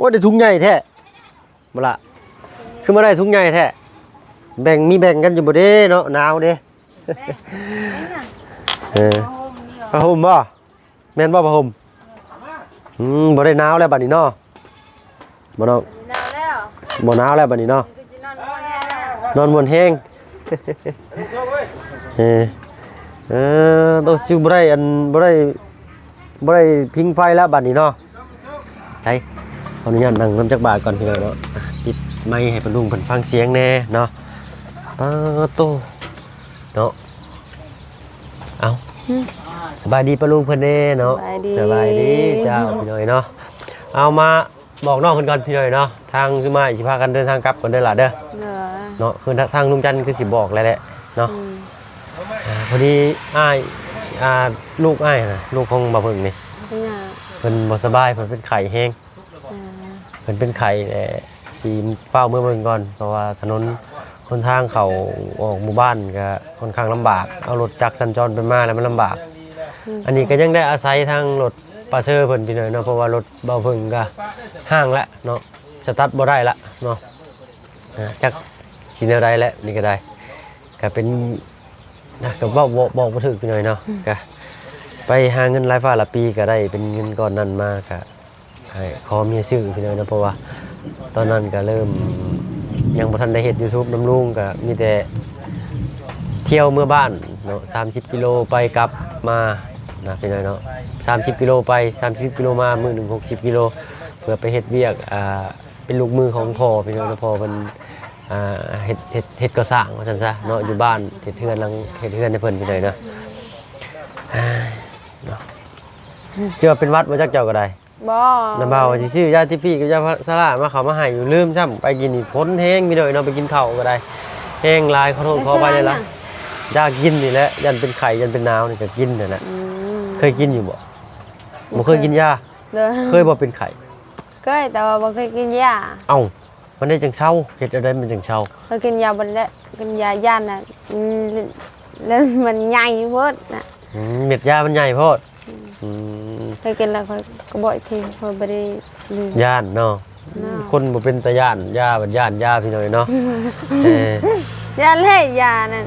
อ้ได้ถุงใหญ่แท้บ่ล่ะคือมาได้ถุงใหญ่แท้แบ่งมีแบ่งกันอยู่บ่เด้เนาะหนาวเด้ผ้าห่มบ่แม่นบ่ผ้าห่มบ่ได้หนาวแล้วบัดนี้เนาะบ่น้องบ่หนาวแล้วบัดนี้เนาะนอนม่วนแฮงต้องซื้อบ่ได้บ่ได้พิงไฟแล้วบัดนี้เนาะไปขออนุญาตนั่งน้ำจักบาทก่อนพี่น้องเนาะปิดไมค์ให้ปะลุงเพิ่นฟังเสียงแน่เนาะปาโตเนาะเอาสบายดีปะลุงเพิ่นแน่เนาะสบายดีเจ้าพี่น้อยเนาะเอามาบอกน้องเพิ่นก่อนพี่น้อยเนาะทางซุมาสิพากันเดินทางกลับก่อนเด้อล่ะเด้อเนาะคือทางลุงจันทร์คือสิบอกแล้วแหละเนาะพอดีลูกอ้ายนะลูกของบ่าวเพิ่งนี่เพิ่นบ่สบายเพิ่นเป็นไข้แห้งเพิ่นเป็นไข้แต่สิเฝ้าเมื่อเบิ่งก่อนเพราะว่าถนนคนทางเข้าออกหมู่บ้านก็ค่อนข้างลำบากเอารถจักรสัญจรไปมาแล้วมันลำบากอันนี้ก็ยังได้อาศัยทางรถปาเซอร์เพิ่นพี่น้อยเนาะเพราะว่ารถบ่าวเพิ่งก็ห่างแล้วเนาะสตาร์ทบ่ได้ละเนาะจักสิแนวใดแล้วนี่ก็ได้ก็เป็นนะก็บอกบ่ถูกพี่น้อยเนาะก็ไปหาเงินรายฟ้าละปีก็ได้เป็นเงินก้อนนั้นมาก็ให้ขอเมียซื้อพี่น้อยเนาะเพราะว่าตอนนั้นก็เริ่มยังบ่ทันได้เฮ็ด YouTube น้ำลุงก็มีแต่เที่ยวเมื่อบ้านเนาะ30กิโลไปกลับมานะพี่น้อยเนาะ30กิโลไป30กิโลมามื้อนึง60กิโลเพื่อไปเฮ็ดเวียกเป็นลูกมือของพ่อพี่น้อยเนาะพ่อเพิ่นเฮ็ดก่อสร้างว่าซั่นซะเนาะอยู่บ้านเฮ็ดเฮือนให้เพิ่นพี่น้อยเนาะเจ้าเป็นวัดบ่จักเจ้าก็ได้บ่น้ำเบาสิซื้อยาที่พี่กับยาสลามาเขามาให้อยู่ลืมซ้ำไปกินนี่พ้นแห้งพี่น้อยเนาะไปกินข้าวก็ได้แห้งหลายขอโทษขอไปเลยล่ะยากินนี่แหละยันเป็นไข้ยันเป็นหนาวนี่ก็กินนั่นแหละเคยกินอยู่บ่เคยกินยาเคยบ่เป็นไข้เคยแต่ว่าบ่เคยกินยาเอ้ามันได้จังเช้าเฮ็ดอะไรมันจังเช้าเคยกินยาบ่ได้กินยาย่านน่ะแล้วมันใหญ่โพดน่ะเม็ดยามันใหญ่โพดเคยกินแล้วก็บ่อยทีพอบ่ได้ย่านเนาะคนบ่เป็นตาย่านยาบัดย่านยาพี่น้อยเนาะยาเล่ยานั่น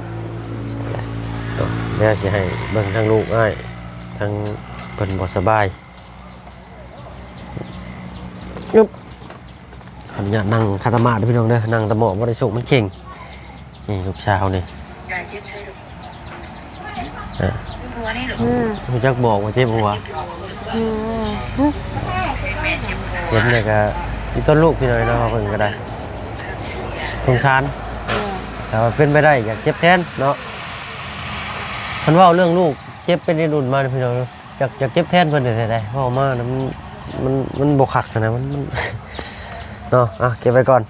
เดี๋ยวสิให้เบิ่งทางลูกอ้ายทางเพิ่นบ่สบายยุบขออนุญาตนั่งคาตามาด้วยพี่น้องเด้อนั่งตะหมอบบ่ได้สุกมันเก่งนี่ลูกสาวนี่ยายเจ็บใช่ลูกหัวนี่ลูกจักบอกว่าเจ็บหัวเห็นเนี่ยก็มีต้นลูกพี่น้อยเนาะเพิ่นก็ได้สงสารแต่ว่าเป็นไปได้อยากเจ็บแทนเนาะเพิ่นเว้าเรื่องลูกเจ็บเป็นรุ่นมาพี่น้องอยากเจ็บแทนเพิ่นได้เว้ามามันบ่คักนะมันเนาะเก็บไว้ก่อน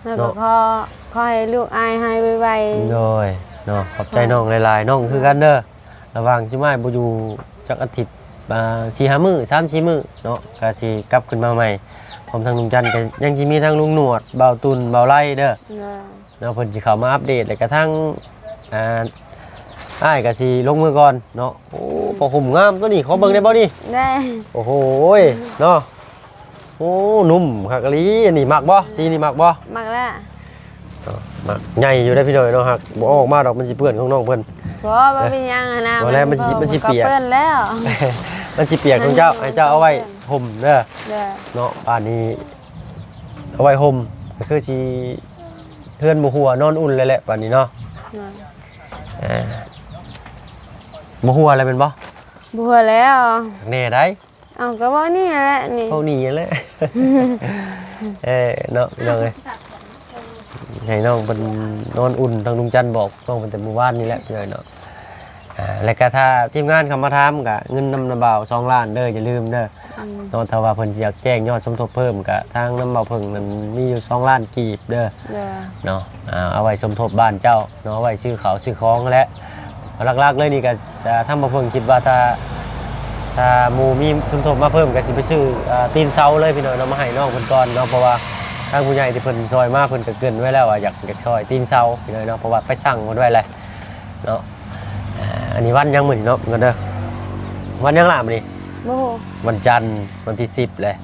แล้วก็ขอให้ลูกอายหายไวๆโดยเนาะขอบใจน้องหลายๆน้องคือกันเด้อระวังจิมาบ่อยู่จักอาทิตย์4-5 มื้อ 3-4 มื้อเนาะก็สิกลับขึ้นมาใหม่พร้อมทางลุงจันทร์ก็ยังสิมีทางลุงหนวดเบาตุนเบาไล่เด้อเนาะเพิ่นสิเข้ามาอัปเดตแล้วก็ทางอ้ายก็สิลงมือก่อนเนาะโอ้พอห่มงามตัวนี้ขอเบิ่งได้บ่นี่ได้โอ้โหเนาะโอ้นุ่มคักอีหลีอันนี้มักบ่สีนี่มักบ่มักแล้วมักใหญ่อยู่ได้พี่น้อยเนาะฮักบ่ออกมาดอกมันสิเปื้อนของน้องเพิ่นบ่เป็นหยังนะบ่แล้วมันสิเปียกเปื้อนแล้วมันสิเปียกของเจ้าให้เจ้าเอาไว้ห่มเด้อเนาะป่านนี้เอาไว้ห่มก็คือสิเฮือนบ่หัวนอนอุ่นเลยแหละป่านนี้เนาะบ่หัวอะไรเป็นบ่บ่หัวแล้วแน่ได้เอาก็บ่นี่แหละนี่เฮานี่แหละเนาะพี่น้องเอ้ยให้น้องเป็นนอนอุ่นทางลุงจันทร์บอกน้องเป็นแต่เมื่อวานนี่แหละพี่น้อยเนาะแล้วก็ถ้าทีมงานเข้ามาถามก็เงินนำบ่าว2 ล้านเด้ออย่าลืมเด้อเนาะถ้าว่าเพิ่นอยากแจ้งยอดสมทบเพิ่มก็ทางน้ำบ่าวเพิ่งมันมีอยู่2 ล้านกีบเด้อเนาะเอาไว้สมทบบ้านเจ้าเนาะเอาไว้ซื้อข้าวซื้อของแหละหลักๆเลยนี่ก็ทางบ่าวเพิ่งคิดว่าถ้าหมู่มีสมทบมาเพิ่มก็สิไปซื้อตีนเสาเลยพี่น้อยเนาะมาให้น้องเพิ่นก่อนเนาะเพราะว่าทางผู้ใหญ่ที่เพิ่นซอยมาเพิ่นก็เกินไว้แล้วอยากซอยตีนเสาพี่น้อยเนาะเพราะว่าไปสั่งเพิ่นไว้แล้วเนาะอันนี้วันยังมื้อนี้เนาะกันเด้อวันยังล่ะมื้อนี้บ่วันจันทร์วันที่10เลย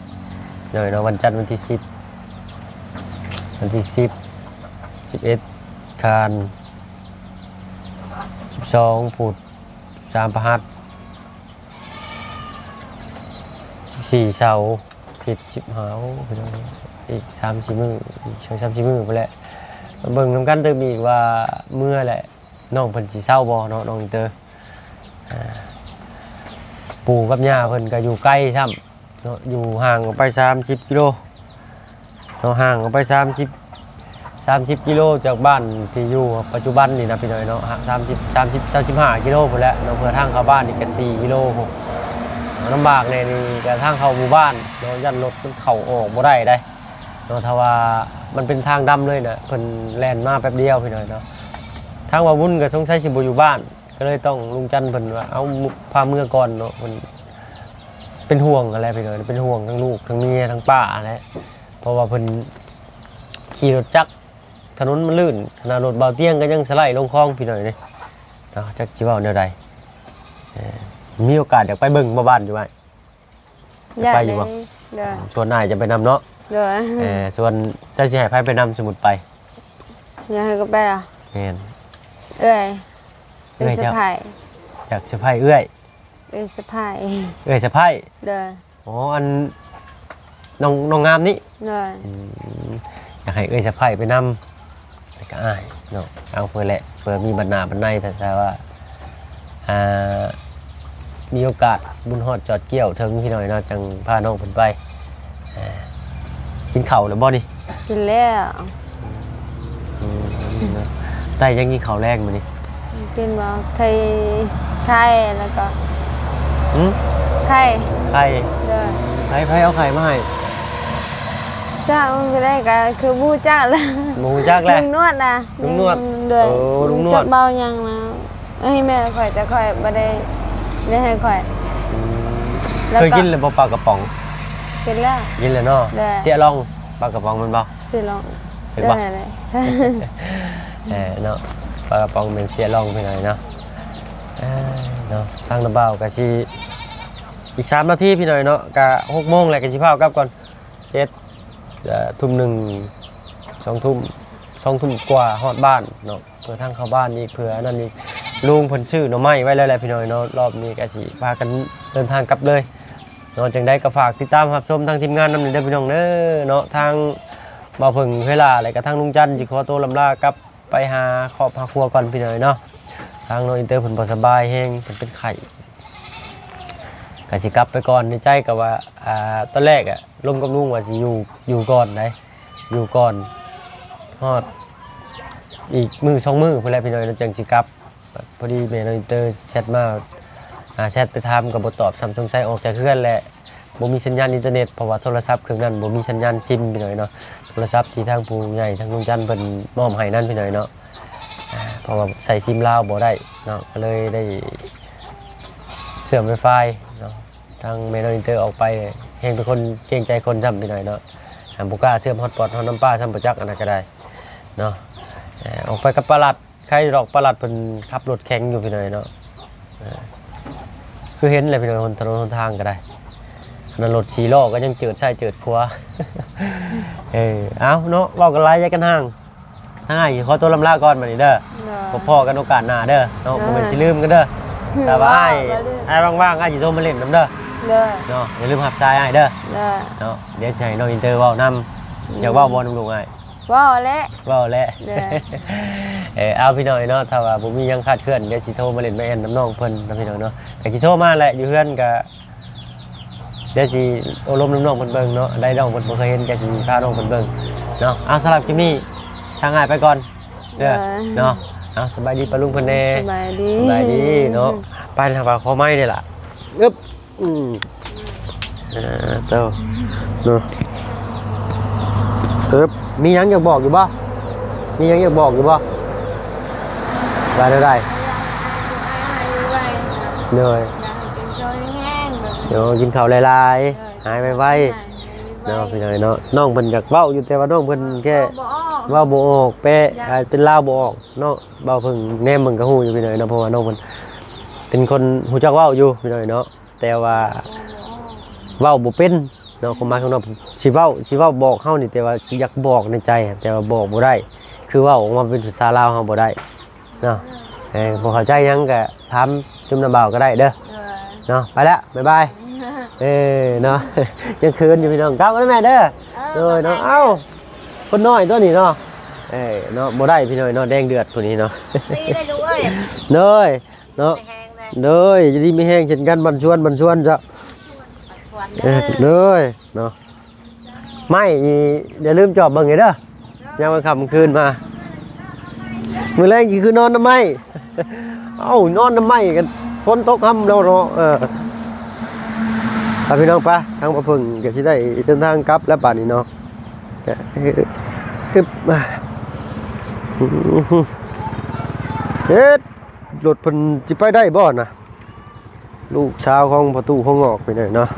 หน่อยเนาะวันจันทร์วันที่10วันที่10 11คาน12พุธ13พฤหัส14เสาร์อาทิตย์15พี่น้องอีก3-4มื้ออีก2-3-4มื้อไปแหละมาเบิ่งนำกันเติมอีกว่าเมื่อแหละน้องเพิ่นสิเศร้าบ่เนาะน้องอินเตอร์ปู่กับย่าเพิ่นก็อยู่ใกล้ซ้ำเนาะอยู่ห่างออกไป30กิโลเนาะห่างออกไป30กิโลจากบ้านที่อยู่ปัจจุบันนี่นะพี่น้อยเนาะ35กิโลพุ่นแหละเนาะเพื่อทางเข้าบ้านนี่ก็4กิโลลำบากแน่นี่ก็ทางเข้าหมู่บ้านเนาะยันรถมันเข้าออกบ่ได้เนาะถ้าว่ามันเป็นทางดำเลยนะเพิ่นแล่นมาแป๊บเดียวพี่น้อยเนาะทางว่าวุ่นก็สงสัยสิบ่อยู่บ้านก็เลยต้องลุงจันเพิ่นว่าเอาพาเมื่อก่อนเนาะเพิ่นเป็นห่วงอะไรพี่น้อยเป็นห่วงทั้งลูกทั้งเมียทั้งป้าแหละเพราะว่าเพิ่นขี่รถจักรถนนมันลื่นขนาดรถเบาเตี้ยงก็ยังสไลด์ลงคลองพี่น้อยนี่เนาะจักสิเว้าแนวใดมีโอกาสอยากไปเบิ่งบ้านอยู่ไว้ไปอยู่บ่เด้อส่วนนายจะไปนำเนาะเด้อส่วนเจ้าสิให้ไผไปนำสมุดไปอยากให้ก็ไปล่ะแม่นเอ้ยสะพายอยากสะพายเอื้อยสะพายสะพายเด้ออ๋ออันน้องงามนี่เด้ออยากให้สะพายไปนำแต่ก็อ้ายเนาะเอาเพื่อแหละเพื่อมีบรรณาบรรณัยแต่ว่ามีโอกาสบุญฮอดจอดเกี่ยวถึงพี่หน่อยเนาะจังพาน้องเพิ่นไปกินข้าวแล้วบ่นี่กินแล้วได้ยังกินข้าวแรกมื้อนี้กินบ่ไข่แล้วก็ไข่เด้อไข่เอาไข่มาให้จ้ามันก็ได้ก็คือบูจ้าแล้วบูจักแล้วลุงนวดนะลุงนวดลุงนวดเบายังนะให้แม่ข่อยแต่ข่อยบ่ได้ให้ข่อยเคยกินเลยปลากระป๋องกินแล้วเนาะเสียลองปลากระป๋องมันบ่เสียลองเห็นบ่เนาะปลากระป๋องเป็นเสียลองไปหน่อยเนาะเนาะทางน้ำเบาก็สิอีก3นาทีพี่หน่อยเนาะก็6 โมงแล้วก็สิพากลับก่อน7 ทุ่ม 1 2 ทุ่มกว่าฮอดบ้านเนาะเพื่อทางเข้าบ้านอีกเพื่อนั่นอีกลุงเพิ่นซื้อหน่อไม้ไว้แล้วแหละพี่น้อยเนาะรอบนี้ก็สิพากันเดินทางกลับเลยเนาะจังได๋ก็ฝากติดตามรับชมทางทีมงานนำเด้อพี่น้องเด้อเนาะทางบ่าวเพิ่งเวลาแล้วก็ทางลุงจันทร์สิขอตัวลำลากลับไปหาครอบครัวก่อนพี่น้อยเนาะทางน้องอินเตอร์เพิ่นบ่สบายแฮงเพิ่นเป็นไข้ก็สิกลับไปก่อนในใจก็ว่าตอนแรกอ่ะลมกับลุงว่าสิอยู่ก่อนได้อยู่ก่อนฮอดอีกมื้อ2มื้อพุ่นแหละพี่น้อยจังสิกลับพอดีแม่น้องอินเตอร์แชทมาแชทไปถามก็บ่ตอบซ้ำสงสัยออกจากเครื่องแหละบ่มีสัญญาณอินเทอร์เน็ตเพราะว่าโทรศัพท์เครื่องนั้นบ่มีสัญญาณซิมพี่น้อยเนาะโทรศัพท์ที่ทางผู้ใหญ่ทางลุงจันทร์เพิ่นมอบให้นั่นพี่น้อยเนาะเพราะว่าใส่ซิมลาวบ่ได้เนาะก็เลยได้เชื่อม Wi-Fi เนาะทางแม่น้องอินเตอร์ออกไปเฮงเป็นคนเกรงใจคนซ้ำพี่น้อยเนาะบ่กล้าเชื่อมฮอตพอตฮอตน้ำปลาซ้ำบ่จักอันนั้นก็ได้เนาะออกไปกับปลัดใครดอกปลัดเพิ่นขับรถแข็งอยู่พี่น้อยเนาะคือเห็นเลยพี่น้อยถนนหนทางก็ได้นั่นรถ4 ล้อก็ยังเจิดซ้ายเจิดขวาเอาเนาะเว้ากันหลายใจกันห่างทางอ้ายขอตัวลำลาก่อนบัดนี้เด้อพบพ่อกันโอกาสหน้าเด้อเนาะบ่แม่นสิลืมกันเด้อแต่ว่าอ้ายว่างๆอ้ายสิโทรมาเล่นนำเด้อเนาะอย่าลืมรับสายอ้ายเด้อเนาะเดี๋ยวสิให้น้องอินเตอร์เว้านำอยากเว้าบ่นำลูกอ้ายว้าวแล้วเอาพี่น้อยเนาะถ้าว่าบ่มียังคาดเคลื่อนเดี๋ยวสิโทรมาเล่นแม่นน้ำน้องเพิ่นนะพี่น้องเนาะก็สิโทรมาแหละอยู่เฮือนก็เดี๋ยวสิอบรมน้องเพิ่นเบิ่งเนาะได้น้องเพิ่นบ่เคยเห็นก็สิพาน้องเพิ่นเบิ่งเนาะเอาสำหรับคลิปนี้ทางอ้ายไปก่อนเด้อเนาะเอาสบายดีปะลุงเพิ่นแน่สบายดีเนาะไปทางว่าขอไม้นี่ล่ะอึ๊บเต้าเนาะมียังอยากบอกอยู่บ่มียังอยากบอกอยู่บ่ได้เหนื่อยเดี๋ยวกินข้าวหลายๆหายไวๆเนาะพี่น้อยเนาะน้องเพิ่นอยากเว้าอยู่แต่ว่าน้องเพิ่นแค่เว้าบ่ออกแปะเป็นลาวบ่ออกเนาะเว้าเพิ่งแนมมึงก็ฮู้อยู่พี่น้อยเนาะเพราะว่าน้องเพิ่นเป็นคนฮู้จักเว้าอยู่พี่น้อยเนาะแต่ว่าเว้าบ่เป็น นาะความหมายของน้องสิเว้าบอกเฮานี่แต่ว่าสิอยากบอกในใจแต่ว่าบอกบ่ได้คือเว้าออกมาเป็นภาษาลาวเฮาบ่ได้เนาะบ่เข้าใจหยังก็ถามจุ่มน้ำเบาก็ได้เด้อเนาะไปแล้วบ๊ายบายเนาะยังคืนอยู่พี่น้องกลับกันแม่เด้อเนาะเอ้าคนน้อยตัวนี้เนาะเนาะบ่ได้พี่น้อยเนาะแดงเดือดตัวนี้เนาะตีได้รู้เอ้ย เด้อเนาะเด้อจะดีมีแห้งเช่นกันบันชวนจ้ะเด้อเนาะไม่อย่าลืมจอบเบิ่งให้เด้อยามมื้อค่ำมื้อคืนมามื้อแรกคือนอนน้ำไม้เอ้านอนน้ำไม้กันฝนตกค่ำแล้วเนาะพี่น้องปะทางบ่พึ่งก็สิได้เดินทางกลับแล้วป่านนี้เนาะเฮ็ดรถเพิ่นสิไปได้บ่น่ะลูกชาวของประตูห้องออกไปหน่อยเนาะ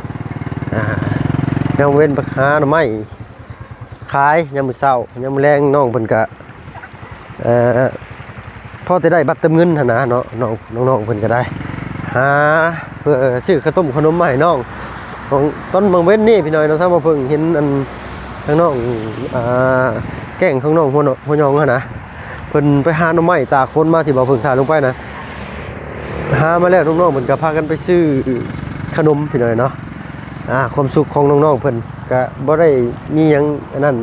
ยังเว้นไปหาหน่อไม้ขายยามมื้อเช้ายามมื้อแลงน้องเพิ่นก็พอจะได้บัตรเติมเงินหั่นนะเนาะน้องเพิ่นก็ได้หาเพื่อซื้อข้าวต้มขนมมาให้น้องของต้นบางเว้นนี่พี่น้อยเนาะถ้าบ่เพิ่งเห็นอันทางน้องแก้งของน้องหัวยองหั่นนะเพิ่นไปหาหน่อไม้ตากฝนมาที่บ่เพิ่งถ่ายลงไปนะหามาแล้วน้องๆเพิ่นก็พากันไปซื้อขนมพี่น้อยเนาะความสุขของน้องๆเพิ่นก็บ่ได้มีหยังอันนั้น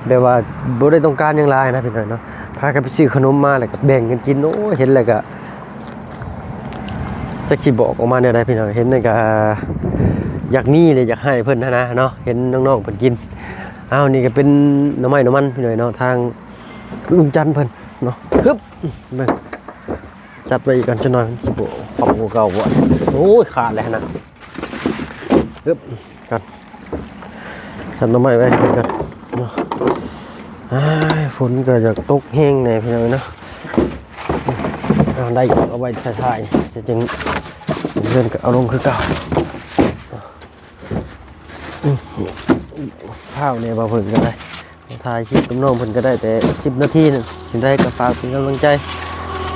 แบบว่าบ่ได้ต้องการหยังหลายนะพี่น้อยเนาะพากันไปซื้อขนมมาแล้วก็แบ่งกันกินโอ้เห็นแล้วก็จักสิบอกออกมาแนวใดพี่น้อยเห็นแล้วก็อยากมีเลยอยากให้เพิ่นนะเนาะเห็นน้องๆเพิ่นกินนี่ก็เป็นหน่อไม้หน่อมันพี่น้อยเนาะทางลุงจันทร์เพิ่นเนาะฮึบเบิ่งจัดไปอีกกันจะหน่อยสิบ่ขอบเก่าบ่โอ้ยขาดเลยนะฮึบกันจัดหน่อไม้ไว้กันเนาะฝนก็จะตกแห้งแน่พี่น้อยเนาะได้เอาไว้ถ่ายๆจะจึงเดินก็เอาลงคือเก่าข้าวเนี่ยบ่เพิ่นก็ได้ถ่ายคลิปกับน้องเพิ่นก็ได้แต่10 นาทีนึงสิได้ก็ฝากเป็นกำลังใจ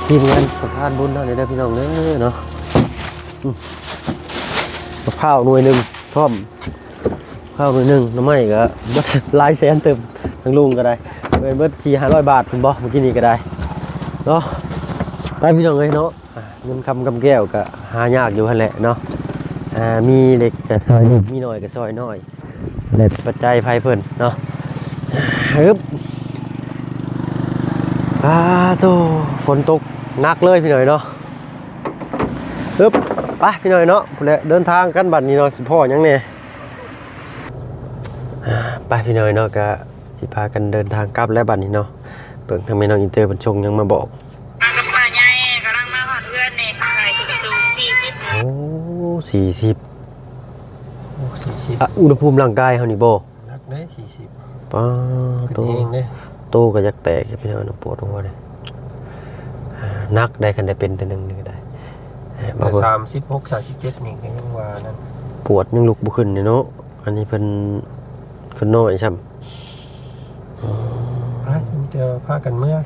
ทีมงานสะพานบุญเนาะได้พี่น้องเด้อเนาะข้าวหน่วยนึงพร้อมข้าวหน่วยนึงน้ำไม้ก็บ่หลายแสนเติมทั้งลุงก็ได้เบิด 400-500 บาทพุ่นบ่เมื่อกี้นี้ก็ได้เนาะไปพี่น้องเอ้ยเนาะเงินคำกำแก้วก็หายากอยู่หั่นแหละเนาะมีเล็กก็ซอยเล็กมีน้อยก็ซอยน้อยและปัจจัยภัยเพิ่นเนาะฮึบโตฝนตกหนักเลยพี่หน่อยเนาะฮึบไปพี่หน่อยเนาะพุ่นแหละเดินทางกันบัดนี้เนาะสิพ่อหยังแน่ไปพี่หน่อยเนาะก็สิพากันเดินทางกลับแล้วบัดนี้เนาะเบิ่งทางแม่น้องอินเตอร์เพิ่นชงยังมาบอกกับป้าใหญ่กำลังมาฮอดเฮือนนี่ใส่สูง40โอ้40อุณหภูมิร่างกายเฮานี่บ่นักได้40ป้าโตเองเด้โตก็ยักแตกพี่น้องปวดหัวเด้นักได้กันได้เป็นตัวนึงนี่ก็ได้36 37นี่ก็ยังว่านั่นปวดยังลุกบ่ขึ้นเนาะอันนี้เพิ่นคนน้อยช่ำฉันจะพากันเมื่อ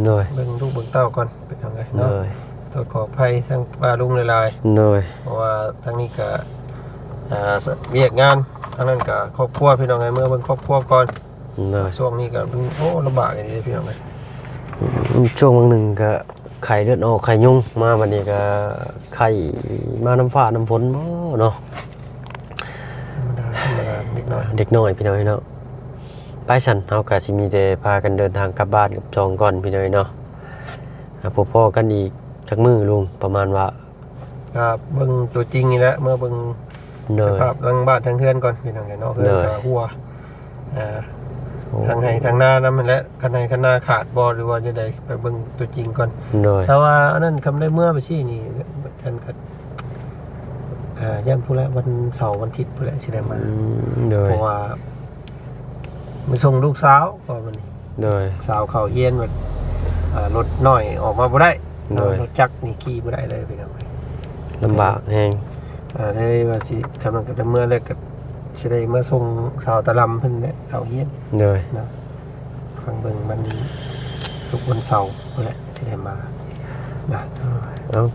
เหนื่อยเบิ่งลูกเบิ่งเต้าก่อนเป็นยังไงเนาะตรวจขอภัยทางป้าลุงหลายๆเหนื่อยเพราะว่าทางนี้ก็เวียกงานทางนั้นก็ครอบครัวพี่น้องไงเมื่อเบิ่งครอบครัวก่อนช่วงนี้ก็โอ้ลำบากอย่างนี้พี่น้องไงช่วงบางหนึ่งก็ไข่เลือดออกไข่ยุ่งมาวันนี้ก็ไข่มาน้ำฟ้าน้ำฝนเนาะธรรมดาเด็กน้อยพี่น้อยเนาะไปฉันเอากะสิมีแต่พากันเดินทางกลับบ้านกับจองก่อนพี่น้อยเนาะพบพ่อกันอีกจักมือลุงประมาณว่าครับเบิ่งตัวจริงนี่แหละเมื่อเบิ่งสภาพทางบ้านทางเฮือนก่อนพี่น้องไงเนาะเฮือนกับหัวทางให้ทางหน้านั่นแหละคันให้คันหน้าขาดบ่หรือว่าจะได้ไปเบิ่งตัวจริงก่อนถ้าว่าอันนั้นคำได้เมื่อไปซี่นี่ท่านก็ย่ำพูดแล้ววันเสาร์วันอาทิตย์พูดแล้วสิได้มาเพราะว่ามาส่งลูกสาวก็วันนี้สาวเขาเย็นแบบรถน้อยออกมาบ่ได้รถจักรนี่ขี่บ่ได้เลยพี่น้องลำบากแฮงได้ว่าสิกำลังจะเมื่อแรกก็สิได้มาส่งสาวตะลำเพิ่นเนี่ยเขาเย็นนะฟังเบิ่งมันสุกวันเสาร์นั่นแหละสิได้มานะ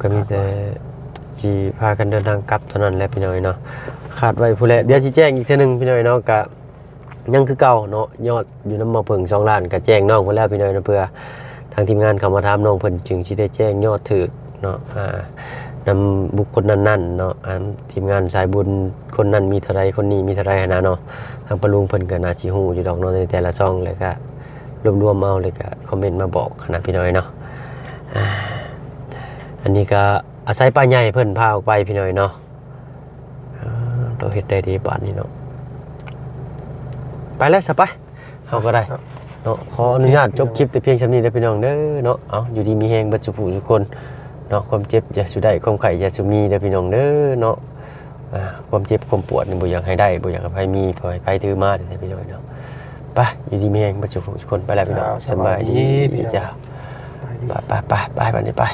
ก็มีแต่จีพากันเดินทางกลับเท่านั้นแหละพี่น้อยเนาะ ขาดไว้ผู้แลเดี๋ยวสิแจ้งอีกเทื่อนึงพี่น้อยเนาะก็ยังคือเก่าเนาะยอดอยู่นำบ่เพิ่ง2ล้านก็แจ้งน้องเพิ่นแล้วพี่น้อยเนาะเพื่อทางทีมงานเข้ามาถามน้องเพิ่นจึงสิได้แจ้งยอดถูกเนาะนำบุคคลนั้นๆเนาะทีมงานสายบุญคนนั้นมีเท่าไรคนนี้มีเท่าไรนะเนาะทางปะลุงเพิ่นก็น่าสิฮู้อยู่ดอกเนาะในแต่ละช่องเลยก็รวมๆเอาเลยก็คอมเมนต์มาบอกคณะพี่น้อยเนาะอันนี้ก็อาศัยป้าใหญ่เพิ่นพาออกไปพี่น้อยเนาะเราเฮ็ดได้ดีบาดนี้เนาะไปแล้วซะไปเฮาก็ได้เนาะขออนุญาตจบคลิปแต่เพียงเท่านี้เด้อพี่น้องเด้อเนาะเอาอยู่ดีมีแฮงบัดสุผู้ทุกคนเนาะความเจ็บอย่าสุได้ความไข้อย่าสุมีเด้อพี่น้องเด้อเนาะความเจ็บความปวดนี่บ่อยากให้ได้บ่อยากให้มีปล่อยไปถือมาเด้อพี่น้องเนาะไปอยู่ดีมีแฮงบัดสุผู้ทุกคนไปแล้วพี่น้องสบายดีพี่เจ้าไปบัดนี้ไป